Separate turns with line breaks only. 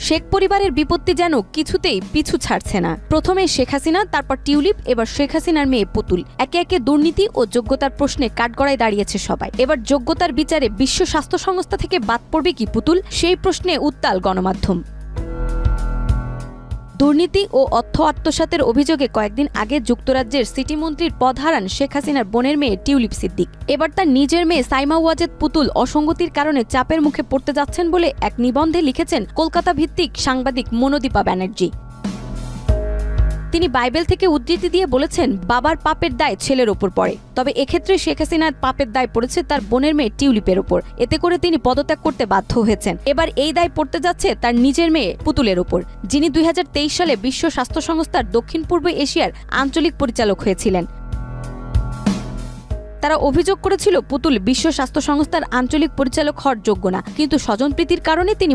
শেখ পরিবারের বিপত্তি যেন কিছুতেই পিছু ছাড়ছে না। প্রথমে শেখ হাসিনা, তারপর টিউলিপ, এবার শেখ হাসিনার মেয়ে পুতুল। একে একে দুর্নীতি ও যোগ্যতার প্রশ্নে কাঠগড়ায় দাঁড়িয়েছে সবাই। এবার যোগ্যতার বিচারে বিশ্ব স্বাস্থ্য সংস্থা থেকে বাদ পড়বে কি পুতুল, সেই প্রশ্নে উত্তাল গণমাধ্যম। দুর্নীতি ও অর্থ আত্মসাতের অভিযোগে কয়েকদিন আগে যুক্তরাজ্যের সিটি মন্ত্রীর পদ হারান শেখ হাসিনার বোনের মেয়ে টিউলিপ সিদ্দিক। এবার তার নিজের মেয়ে সাইমা ওয়াজেদ পুতুল অসঙ্গতির কারণে চাপের মুখে পড়তে যাচ্ছেন বলে এক নিবন্ধে লিখেছেন কলকাতা ভিত্তিক সাংবাদিক মনোদীপা ব্যানার্জি। তিনি বাইবেল থেকে উদ্ধৃতি দিয়ে বলেছেন, বাবার পাপের দায় ছেলের ওপর পড়ে। তবে এক্ষেত্রে শেখ হাসিনার পাপের দায় পড়েছে তার বোনের মেয়ে টিউলিপের ওপর। এতে করে তিনি পদত্যাগ করতে বাধ্য হয়েছেন। এবার এই দায় পড়তে যাচ্ছে তার নিজের মেয়ে পুতুলের ওপর, যিনি 2023 সালে বিশ্ব স্বাস্থ্য সংস্থার দক্ষিণ পূর্ব এশিয়ার আঞ্চলিক পরিচালক হয়েছিলেন। তারা অভিযোগ করেছিল পুতুল বিশ্ব স্বাস্থ্য সংস্থার আঞ্চলিক পরিচালক হওয়ার যোগ্য না, কিন্তু স্বজনপ্রীতির কারণে তিনি